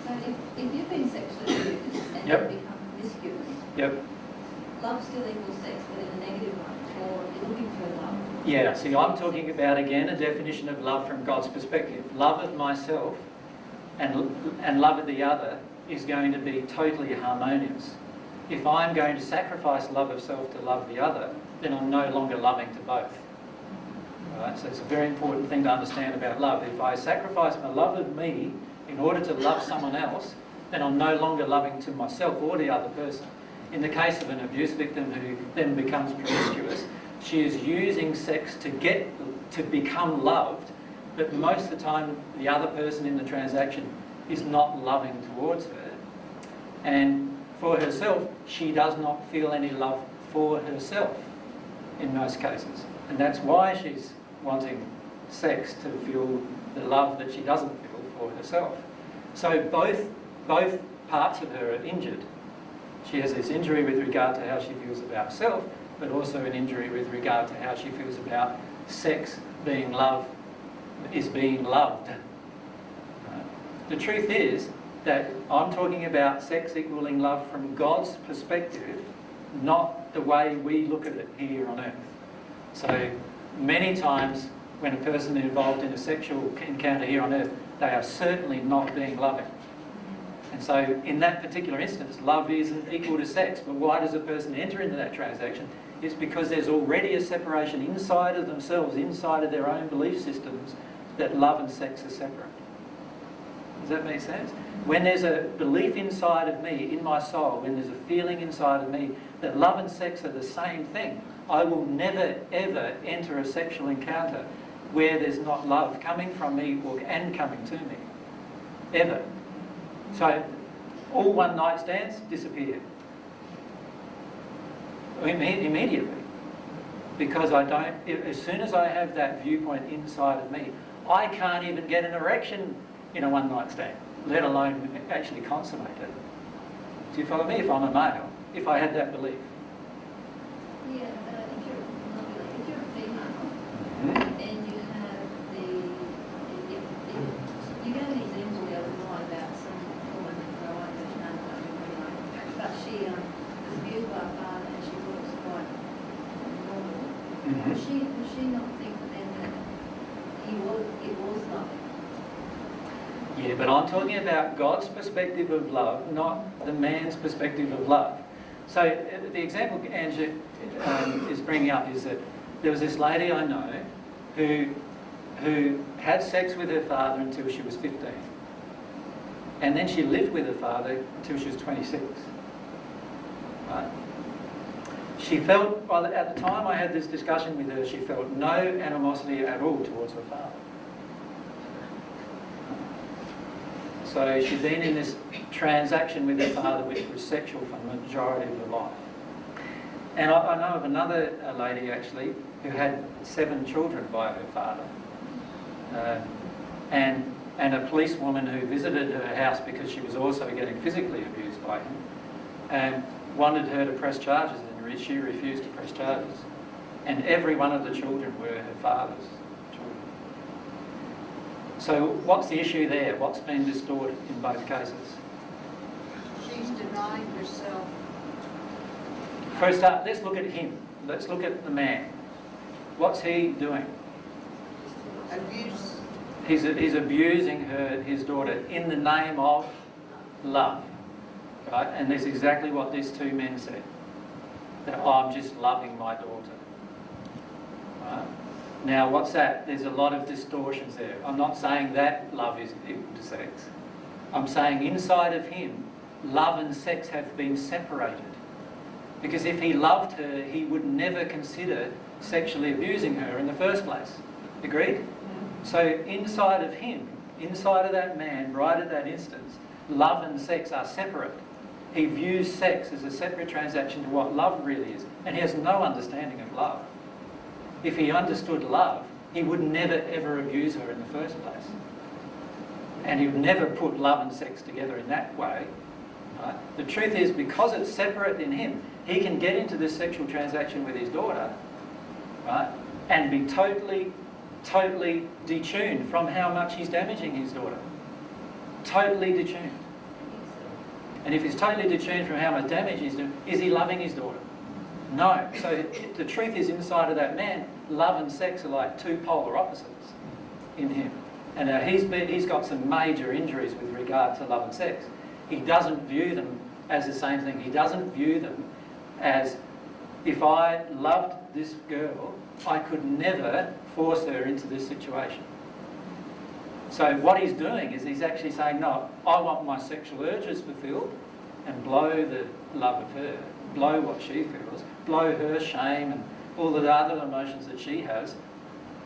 So if you've been sexually abused and Yep. you become promiscuous, Yep. love still equals sex, but in a negative one, or you're looking for love. Yeah, see, I'm talking about, again, a definition of love from God's perspective. Love of myself and love of the other is going to be totally harmonious. If I'm going to sacrifice love of self to love the other, then I'm no longer loving to both. Right? So it's a very important thing to understand about love. If I sacrifice my love of me in order to love someone else, then I'm no longer loving to myself or the other person. In the case of an abuse victim who then becomes promiscuous, she is using sex to become loved, but most of the time the other person in the transaction is not loving towards her. And for herself, she does not feel any love for herself in most cases. And that's why she's wanting sex, to feel the love that she doesn't feel for herself. So both parts of her are injured. She has this injury with regard to how she feels about self, but also an injury with regard to how she feels about sex being loved. The truth is that I'm talking about sex equaling love from God's perspective, not the way we look at it here on earth. So many times when a person is involved in a sexual encounter here on earth, they are certainly not being loving. And so in that particular instance, love isn't equal to sex. But why does a person enter into that transaction? It's because there's already a separation inside of themselves, inside of their own belief systems, that love and sex are separate. Does that make sense? When there's a belief inside of me, in my soul, when there's a feeling inside of me that love and sex are the same thing, I will never, ever enter a sexual encounter where there's not love coming from me and coming to me. Ever. So, all one-night stands disappear. Immediately. Because as soon as I have that viewpoint inside of me, I can't even get an erection in a one-night stand, let alone actually consummate it. Do you follow me? If I'm a male, if I had that belief. Yeah, but I think if you're a female, and you have you gave an example the other night about some woman who I won't mention her name, but she was abused by her father and she thought it was quite normal. Does she not think then that it was loving? Yeah, but I'm talking about God's perspective of love, not the man's perspective of love. So the example Andrew is bringing up is that there was this lady I know who had sex with her father until she was 15. And then she lived with her father until she was 26. Right? She felt, well, at the time I had this discussion with her, she felt no animosity at all towards her father. So she'd been in this transaction with her father which was sexual for the majority of her life. And I know of another lady actually who had 7 children by her father. And a policewoman who visited her house because she was also getting physically abused by him and wanted her to press charges, and she refused to press charges. And every one of the children were her father's children. So what's the issue there? What's been distorted in both cases? She's denying herself. For a start, let's look at him. Let's look at the man. What's he doing? Abuse. He's abusing his daughter in the name of love. Right? And that's exactly what these 2 men said. That, oh, I'm just loving my daughter. Right? Now, what's that? There's a lot of distortions there. I'm not saying that love is equal to sex. I'm saying inside of him, love and sex have been separated. Because if he loved her, he would never consider sexually abusing her in the first place. Agreed? So inside of him, inside of that man, right at that instance, love and sex are separate. He views sex as a separate transaction to what love really is. And he has no understanding of love. If he understood love, he would never ever abuse her in the first place. And he would never put love and sex together in that way. Right? The truth is, because it's separate in him, he can get into this sexual transaction with his daughter, right, and be totally detuned from how much he's damaging his daughter. Totally detuned. And if he's totally detuned from how much damage he's doing, is he loving his daughter? No. So the truth is, inside of that man, love and sex are like two polar opposites in him. And he's got some major injuries with regard to love and sex. He doesn't view them as the same thing. He doesn't view them as, if I loved this girl, I could never force her into this situation. So what he's doing is he's actually saying, no, I want my sexual urges fulfilled, and blow the love of her, blow what she feels, blow her shame and all the other emotions that she has.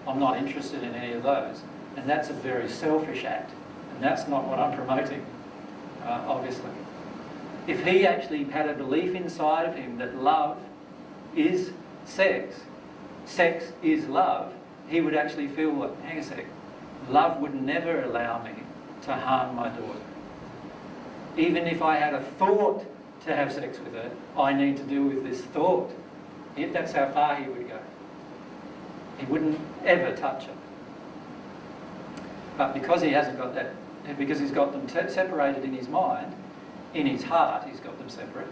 I'm not interested in any of those. And that's a very selfish act, and that's not what I'm promoting, obviously. If he actually had a belief inside of him that love is sex, sex is love, he would actually feel, well, hang on a sec, love would never allow me to harm my daughter. Even if I had a thought to have sex with her, I need to deal with this thought. That's how far he would go. He wouldn't ever touch her. But because he hasn't got that, because he's got them separated in his mind, in his heart he's got them separate,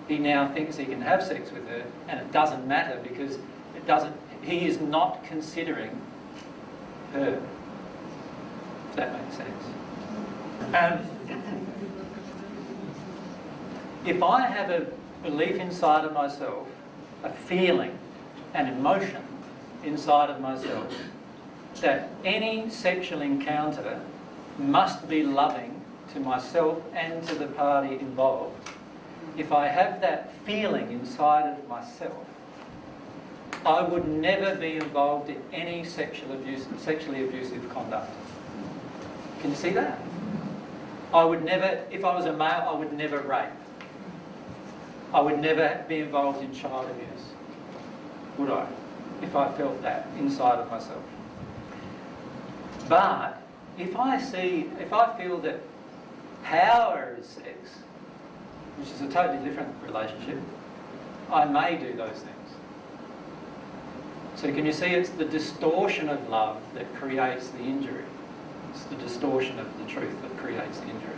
he now thinks he can have sex with her, and it doesn't matter because he is not considering her, if that makes sense. If I have a belief inside of myself, a feeling, an emotion inside of myself, that any sexual encounter must be loving to myself and to the party involved, if I have that feeling inside of myself, I would never be involved in any sexually abusive conduct. Can you see that? I would never, if I was a male, I would never rape. I would never be involved in child abuse, would I? If I felt that inside of myself. But if I feel that power is sex, which is a totally different relationship, I may do those things. So can you see, it's the distortion of love that creates the injury. It's the distortion of the truth that creates the injury.